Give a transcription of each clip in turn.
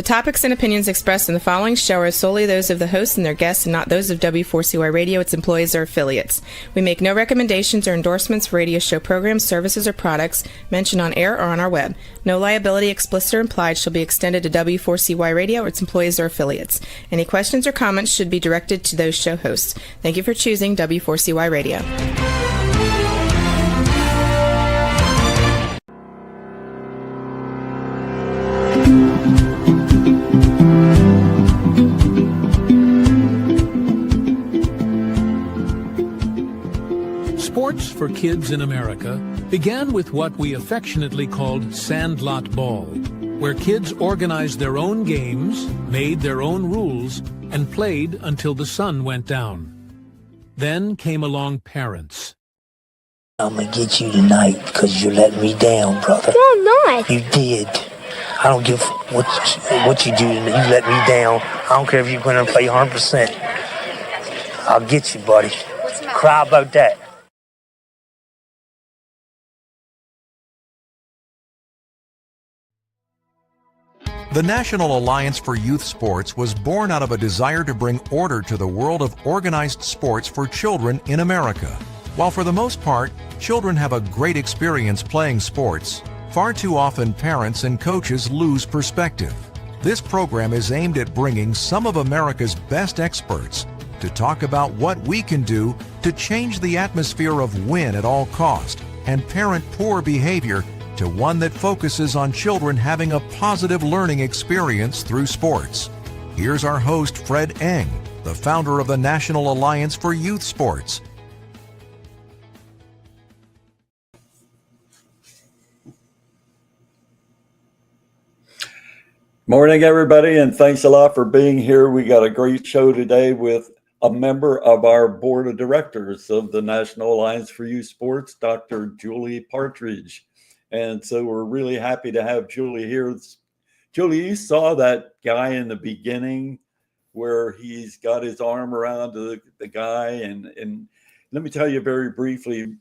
topics and opinions expressed in the following show are solely those of the host and their guests and not those of W4CY Radio, its employees, or affiliates. We make no recommendations or endorsements for radio show programs, services, or products mentioned on air or on our web. No liability, explicit or implied, shall be extended to W4CY Radio or its employees or affiliates. Any questions or comments should be directed to those show hosts. Thank you for choosing W4CY Radio. Sports for kids in America began with what we affectionately called Sandlot Ball, where kids organized their own games, made their own rules, and played until the sun went down. Then came along parents. I'm gonna get you tonight because you let me down, brother. No, I'm not. You did. I don't give what you do. You let me down. I don't care if you're gonna play 100%. I'll get you, buddy. Cry about that. The National Alliance for Youth Sports was born out of a desire to bring order to the world of organized sports for children in America. While for the most part, children have a great experience playing sports, far too often parents and coaches lose perspective. This program is aimed at bringing some of America's best experts to talk about what we can do to change the atmosphere of win at all cost and parent poor behavior to one that focuses on children having a positive learning experience through sports. Here's our host, Fred Eng, the founder of the National Alliance for Youth Sports. Morning, everybody, and thanks a lot for being here. We got a great show today with a member of our board of directors of the National Alliance for Youth Sports, Dr. Julie Partridge. And so we're really happy to have Julie here. Julie, you saw that guy in the beginning where he's got his arm around the guy. And let me tell you very briefly,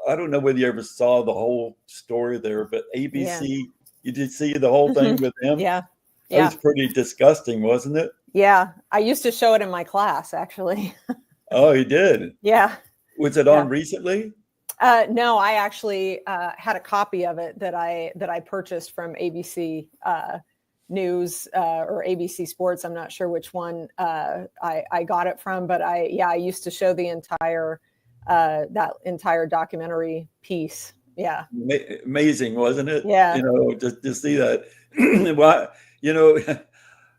I don't know whether you ever saw the whole story there, but ABC, You did see the whole thing with him? Yeah. It was pretty disgusting, wasn't it? Yeah. I used to show it in my class, actually. Oh, you did? Yeah. Was it on recently? No, I actually had a copy of it that I purchased from ABC News or ABC Sports. I'm not sure which one I got it from, but I used to show the entire that entire documentary piece. Yeah, amazing, wasn't it? Yeah, to see that. Well,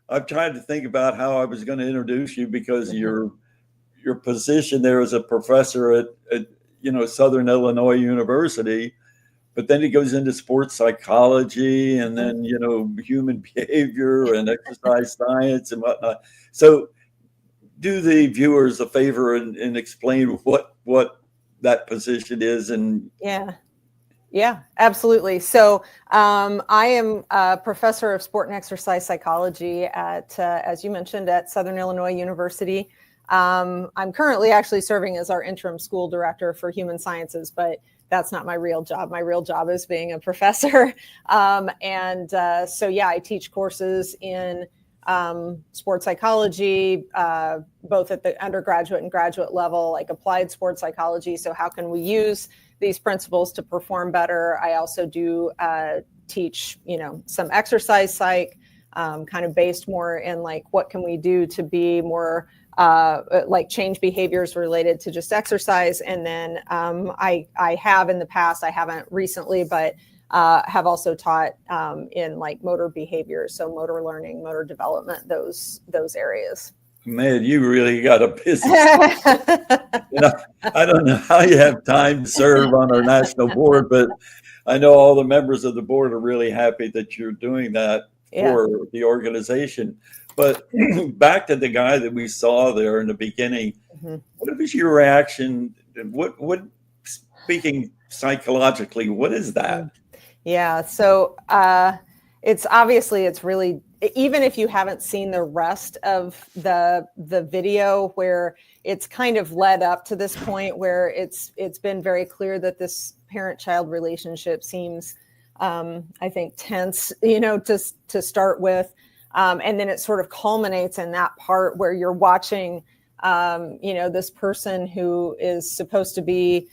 I've tried to think about how I was going to introduce you because your position there as a professor at Southern Illinois University, but then it goes into sports psychology and then, human behavior and exercise science and whatnot. So do the viewers a favor and explain what that position is. And Yeah, absolutely. So I am a professor of sport and exercise psychology at, as you mentioned, at Southern Illinois University. I'm currently actually serving as our interim school director for human sciences, but that's not my real job. My real job is being a professor. I teach courses in sports psychology, both at the undergraduate and graduate level, like applied sports psychology. So how can we use these principles to perform better? I also do teach, some exercise psych, kind of based more in like what can we do to be more like change behaviors related to just exercise. And then I have in the past, I haven't recently, but have also taught in like motor behaviors, so motor learning, motor development, those areas. Man, you really got a busy. I don't know how you have time to serve on our national board, but I know all the members of the board are really happy that you're doing that for the organization. But back to the guy that we saw there in the beginning, what was your reaction? What speaking psychologically, what is that? Yeah, so it's really, even if you haven't seen the rest of the video where it's kind of led up to this point where it's been very clear that this parent-child relationship seems, I think, tense, to start with. And then it sort of culminates in that part where you're watching, this person who is supposed to be,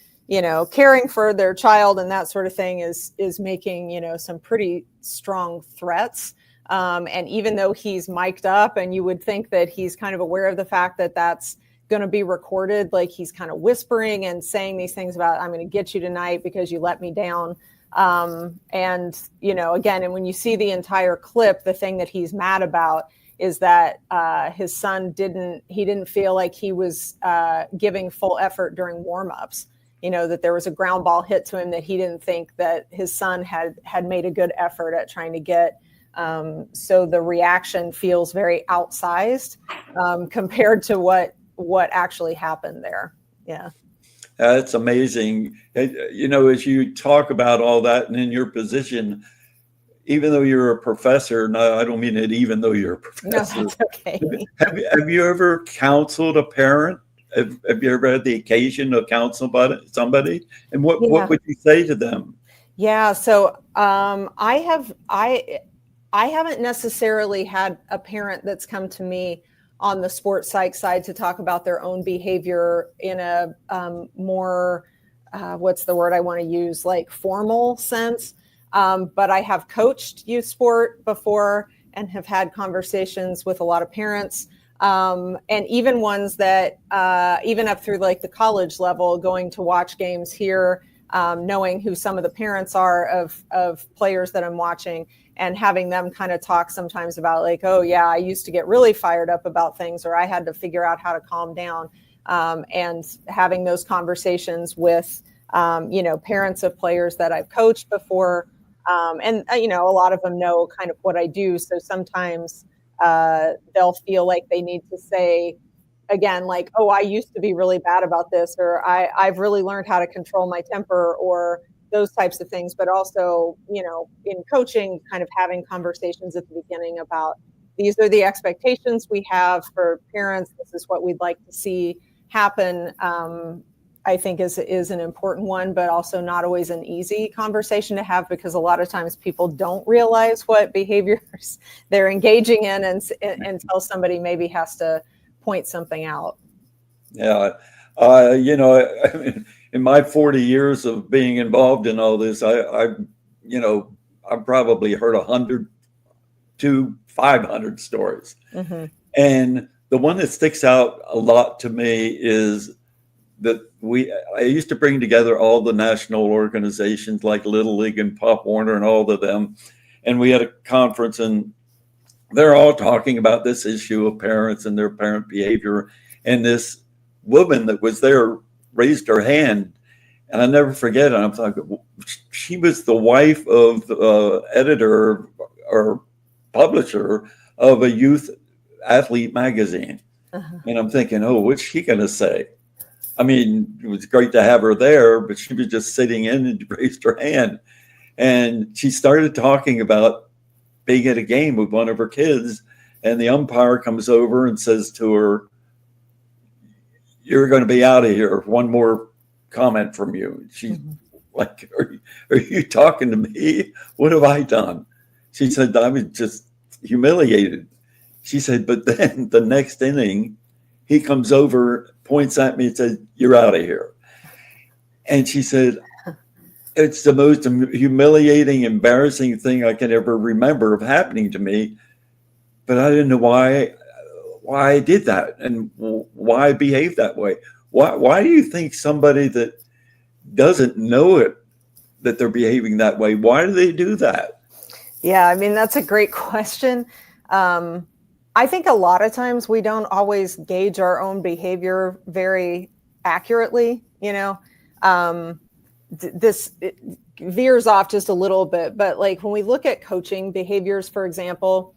caring for their child and that sort of thing is making, some pretty strong threats. And even though he's mic'd up and you would think that he's kind of aware of the fact that that's going to be recorded, like he's kind of whispering and saying these things about, I'm going to get you tonight because you let me down. And again, and when you see the entire clip, the thing that he's mad about is that his son didn't feel like he was giving full effort during warmups. That there was a ground ball hit to him that he didn't think that his son had made a good effort at trying to get. So the reaction feels very outsized compared to what actually happened there. Yeah. That's amazing. As you talk about all that and in your position, even though you're a professor, no, I don't mean it, even though you're a professor. No, that's okay. Have you ever counseled a parent? Have you ever had the occasion to counsel somebody? And what would you say to them? Yeah. So I haven't necessarily had a parent that's come to me on the sports psych side to talk about their own behavior in a more, what's the word I want to use, like formal sense. But I have coached youth sport before and have had conversations with a lot of parents, and even ones that even up through like the college level, going to watch games here, knowing who some of the parents are of players that I'm watching, and having them kind of talk sometimes about like, oh yeah, I used to get really fired up about things, or I had to figure out how to calm down, and having those conversations with, parents of players that I've coached before. And a lot of them know kind of what I do. So sometimes they'll feel like they need to say, again, like, oh, I used to be really bad about this, or I've really learned how to control my temper, or those types of things. But also, in coaching, kind of having conversations at the beginning about, these are the expectations we have for parents. This is what we'd like to see happen. I think is an important one, but also not always an easy conversation to have, because a lot of times people don't realize what behaviors they're engaging in until somebody maybe has to point something out. Yeah. I mean, in my 40 years of being involved in all this, I've probably heard 100 to 500 stories. Mm-hmm. And the one that sticks out a lot to me is that I used to bring together all the national organizations like Little League and Pop Warner and all of them. And we had a conference, and they're all talking about this issue of parents and their parent behavior. And this woman that was there raised her hand, and I never forget it. I'm thinking, she was the wife of the editor or publisher of a youth athlete magazine. Uh-huh. And I'm thinking, oh, what's she going to say? I mean, it was great to have her there, but she was just sitting in and raised her hand. And she started talking about being at a game with one of her kids, and the umpire comes over and says to her, "You're going to be out of here. One more comment from you." She's like, are you talking to me? What have I done? She said, I was just humiliated. She said, but then the next inning, he comes over, points at me and says, "You're out of here." And she said, it's the most humiliating, embarrassing thing I can ever remember of happening to me. But I didn't know why I did that and why I behaved that way. Why do you think somebody that doesn't know it, that they're behaving that way, why do they do that? Yeah, I mean, that's a great question. I think a lot of times we don't always gauge our own behavior very accurately. This veers off just a little bit, but like when we look at coaching behaviors, for example,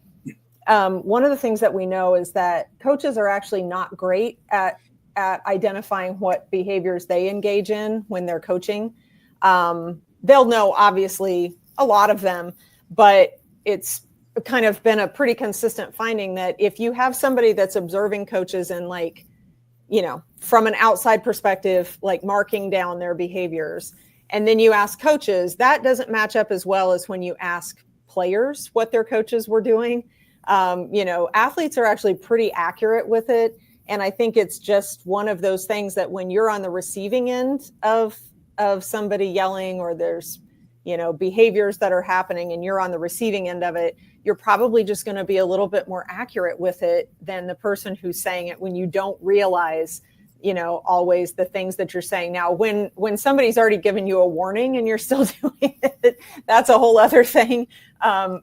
one of the things that we know is that coaches are actually not great at identifying what behaviors they engage in when they're coaching. They'll know, obviously, a lot of them, but it's kind of been a pretty consistent finding that if you have somebody that's observing coaches and from an outside perspective, like marking down their behaviors, and then you ask coaches, that doesn't match up as well as when you ask players what their coaches were doing. Athletes are actually pretty accurate with it. And I think it's just one of those things that when you're on the receiving end of somebody yelling, or there's, behaviors that are happening and you're on the receiving end of it, you're probably just going to be a little bit more accurate with it than the person who's saying it when you don't realize, always the things that you're saying. Now, when somebody's already given you a warning and you're still doing it, that's a whole other thing,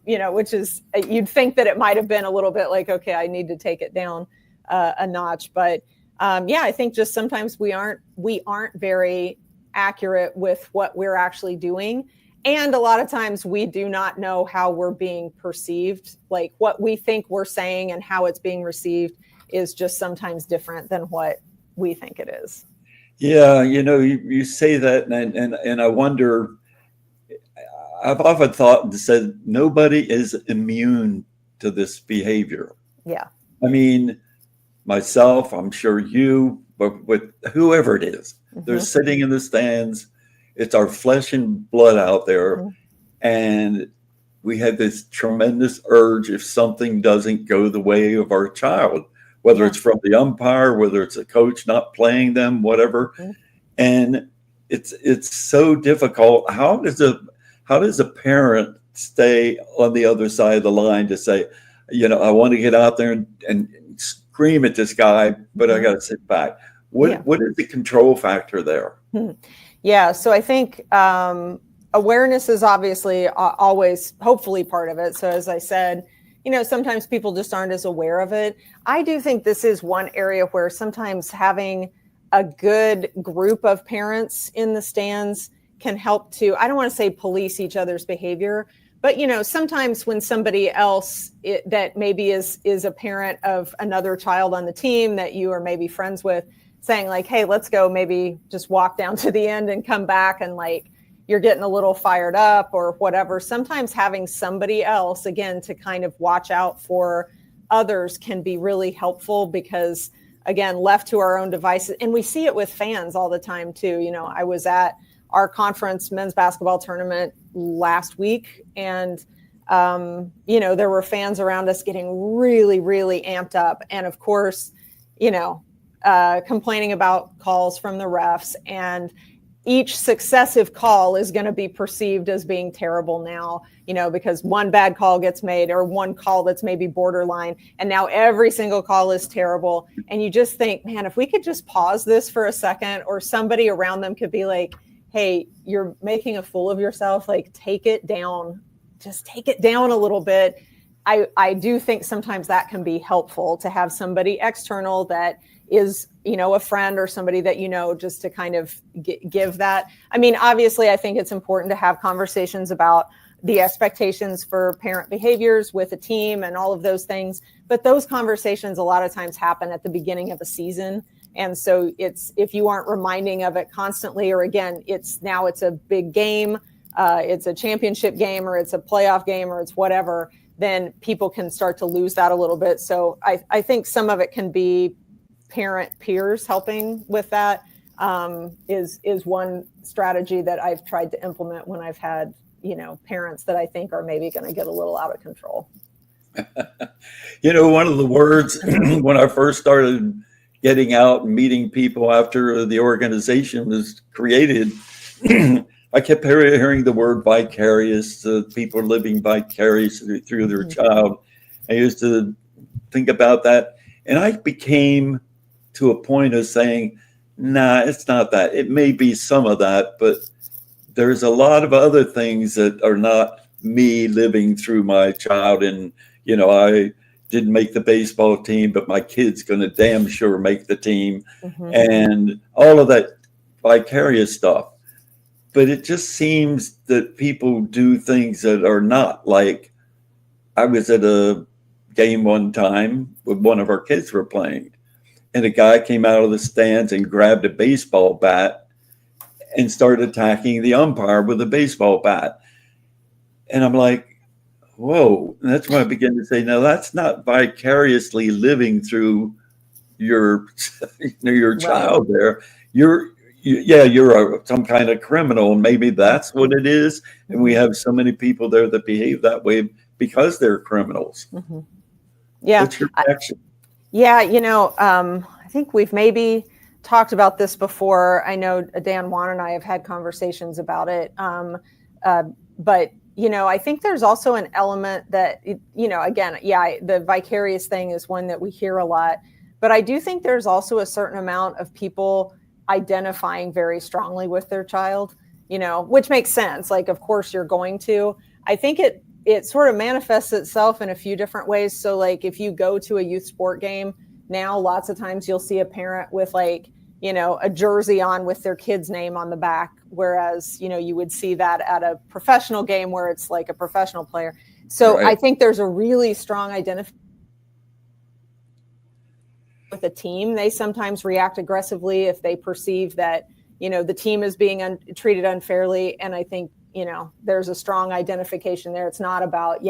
which is, you'd think that it might have been a little bit like, okay, I need to take it down a notch. But I think just sometimes we aren't very accurate with what we're actually doing. And a lot of times we do not know how we're being perceived. Like what we think we're saying and how it's being received is just sometimes different than what we think it is. Yeah, you say that, and I wonder, I've often thought and said, nobody is immune to this behavior. Yeah. I mean, myself, I'm sure you, but with whoever it is, they're sitting in the stands. It's our flesh and blood out there. And we have this tremendous urge if something doesn't go the way of our child, whether it's from the umpire, whether it's a coach not playing them, whatever. And it's so difficult. How does a parent stay on the other side of the line to say, I want to get out there and scream at this guy, but I got to sit back. What is the control factor there? Yeah, so I think awareness is obviously always hopefully part of it. So as I said, sometimes people just aren't as aware of it. I do think this is one area where sometimes having a good group of parents in the stands can help to, I don't want to say police each other's behavior, but sometimes when somebody else that maybe is a parent of another child on the team that you are maybe friends with, saying like, hey, let's go maybe just walk down to the end and come back, and like you're getting a little fired up or whatever. Sometimes having somebody else, again, to kind of watch out for others can be really helpful, because again, left to our own devices, and we see it with fans all the time too. I was at our conference men's basketball tournament last week, and there were fans around us getting really, really amped up. And of course, complaining about calls from the refs, and each successive call is going to be perceived as being terrible now, because one bad call gets made, or one call that's maybe borderline, and now every single call is terrible. And you just think, man, if we could just pause this for a second, or somebody around them could be like, hey, you're making a fool of yourself, like take it down, just take it down a little bit. I do think sometimes that can be helpful to have somebody external that is, a friend or somebody that, just to kind of give that. I mean, obviously, I think it's important to have conversations about the expectations for parent behaviors with a team and all of those things. But those conversations a lot of times happen at the beginning of a season. And so if you aren't reminding of it constantly, or again, it's a big game, it's a championship game, or it's a playoff game, or it's whatever, then people can start to lose that a little bit. So I think some of it can be parent peers helping with that, is one strategy that I've tried to implement when I've had, parents that I think are maybe going to get a little out of control. One of the words when I first started getting out and meeting people after the organization was created, I kept hearing the word vicarious, people living vicariously through their child. I used to think about that, and I became to a point of saying, nah, it's not that. It may be some of that, but there's a lot of other things that are not me living through my child. And, I didn't make the baseball team, but my kid's going to damn sure make the team, and all of that vicarious stuff. But it just seems that people do things that are not. Like, I was at a game one time with one of our kids were playing, and a guy came out of the stands and grabbed a baseball bat and started attacking the umpire with a baseball bat. And I'm like, whoa. And that's when I began to say, no, that's not vicariously living through your child there. You're some kind of criminal, and maybe that's what it is. And we have so many people there that behave that way because they're criminals. Yeah. What's your reaction? Yeah, I think we've maybe talked about this before. I know Dan Juan and I have had conversations about it. But, I think there's also an element that, again, the vicarious thing is one that we hear a lot. But I do think there's also a certain amount of people identifying very strongly with their child, which makes sense. Like, of course, you're going to. I think it sort of manifests itself in a few different ways. So like if you go to a youth sport game now, lots of times you'll see a parent with like, a jersey on with their kid's name on the back. Whereas, you would see that at a professional game where it's like a professional player. So Right. I think there's a really strong identification with a team. They sometimes react aggressively if they perceive that, the team is being treated unfairly. And I think, there's a strong identification there. It's not about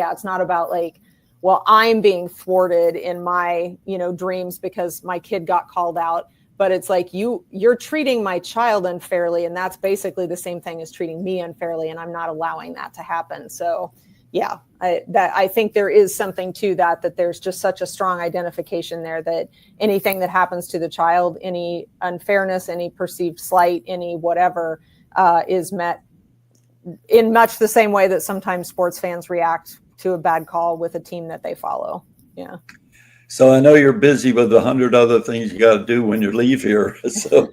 like, well, I'm being thwarted in my, dreams because my kid got called out, but it's like you're treating my child unfairly. And that's basically the same thing as treating me unfairly. And I'm not allowing that to happen. So yeah, I think there is something to that there's just such a strong identification there that anything that happens to the child, any unfairness, any perceived slight, any whatever, is met in much the same way that sometimes sports fans react to a bad call with a team that they follow. Yeah. So I know you're busy with 100 other things you got to do when you leave here. So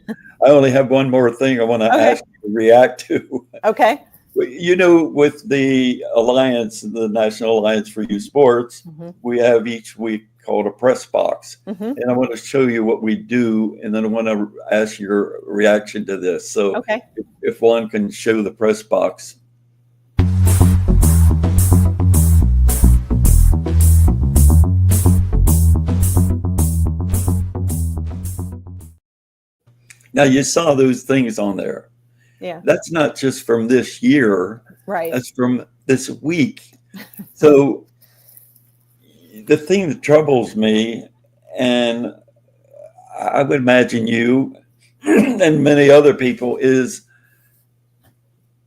I only have one more thing I want to ask you to react to. Okay. With the Alliance, the National Alliance for Youth Sports, we have each week called a press box. And I want to show you what we do, and then I want to ask your reaction to this. So if one can show the press box. Now you saw those things on there. Yeah. That's not just from this year. Right. That's from this week. So the thing that troubles me, and I would imagine you and many other people, is,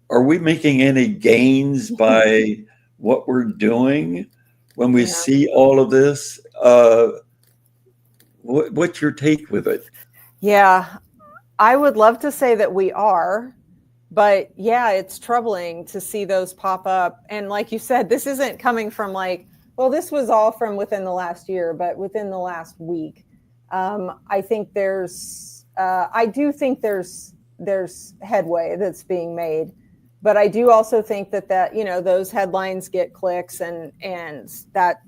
are we making any gains by what we're doing when we see all of this? What's your take with it? Yeah, I would love to say that we are, but yeah, it's troubling to see those pop up. And like you said, this isn't coming from like, well, this was all from within the last year, but within the last week. I think I do think there's headway that's being made, but I do also think that those headlines get clicks and that,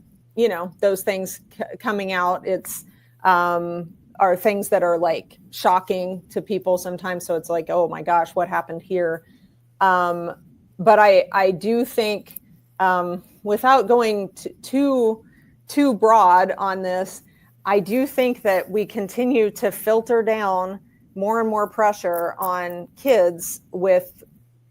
those things coming out, are things that are like shocking to people sometimes. So it's like, oh my gosh, what happened here? But I do think, without going too broad on this, I do think that we continue to filter down more and more pressure on kids with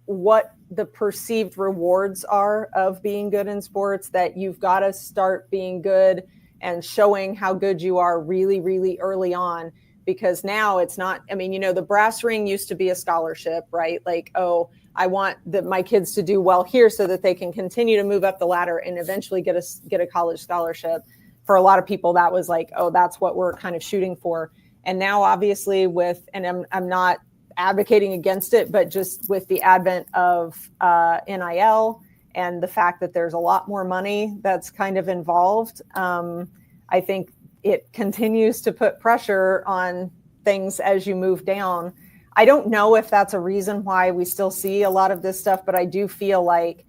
what the perceived rewards are of being good in sports, that you've got to start being good and showing how good you are really, really early on. Because now it's not, the brass ring used to be a scholarship, right? Like, oh, I want my kids to do well here so that they can continue to move up the ladder and eventually get a college scholarship. For a lot of people, that was like, oh, that's what we're kind of shooting for. And now obviously and I'm not advocating against it, but just with the advent of NIL and the fact that there's a lot more money that's kind of involved, I think it continues to put pressure on things as you move down. I don't know if that's a reason why we still see a lot of this stuff, but I do feel like,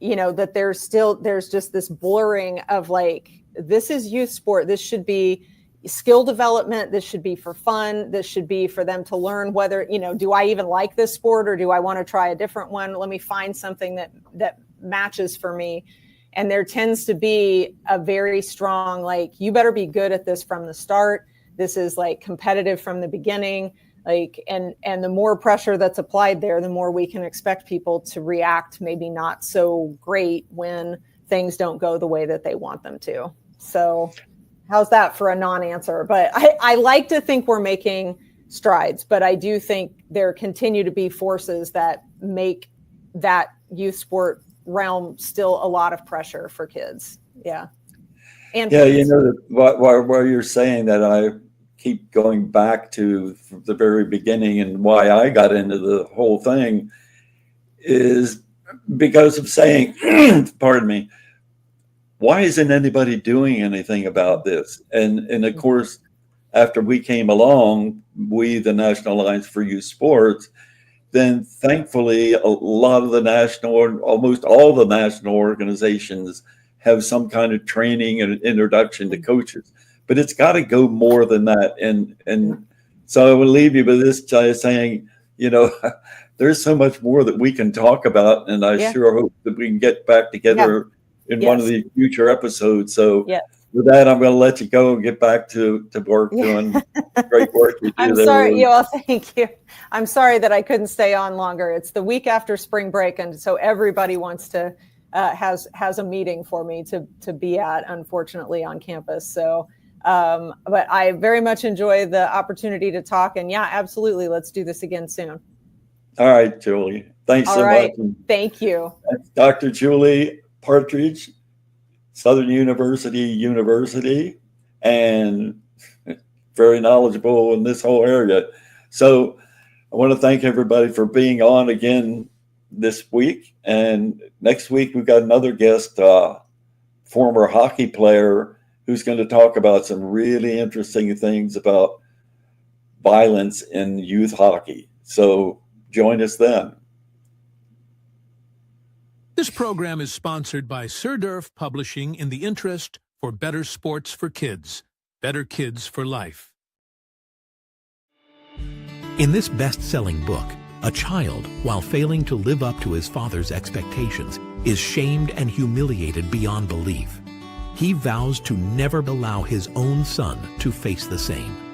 that there's just this blurring of like, this is youth sport. This should be skill development. This should be for fun. This should be for them to learn whether, do I even like this sport or do I want to try a different one? Let me find something that matches for me. And there tends to be a very strong, like, you better be good at this from the start. This is like competitive from the beginning. Like, and the more pressure that's applied there, the more we can expect people to react maybe not so great when things don't go the way that they want them to. So how's that for a non-answer? But I like to think we're making strides, but I do think there continue to be forces that make that youth sport realm still a lot of pressure for kids. Yeah. And Yeah, kids. while you're saying that, I keep going back to the very beginning, and why I got into the whole thing is because of saying, pardon me, why isn't anybody doing anything about this? And of course, after we came along, we, the National Alliance for Youth Sports, then thankfully a lot of the national, almost all the national organizations have some kind of training and introduction to coaches. But it's got to go more than that. And so I will leave you with this saying, there's so much more that we can talk about, and I sure hope that we can get back together in one of the future episodes. So with that, I'm going to let you go and get back to work doing great work you do. I'm sorry. Thank you. I'm sorry that I couldn't stay on longer. It's the week after spring break, and so everybody wants to has a meeting for me to be at, unfortunately, on campus. So, but I very much enjoy the opportunity to talk, and absolutely, let's do this again soon. All right, Julie. Thanks so much. Thank you. That's Dr. Julie Partridge, Southern University, and very knowledgeable in this whole area. So I want to thank everybody for being on again this week. And next week, we've got another guest, former hockey player, who's going to talk about some really interesting things about violence in youth hockey. So join us then. This program is sponsored by SurDerf Publishing in the interest for better sports for kids. Better kids for life. In this best-selling book, a child, while failing to live up to his father's expectations, is shamed and humiliated beyond belief. He vows to never allow his own son to face the same.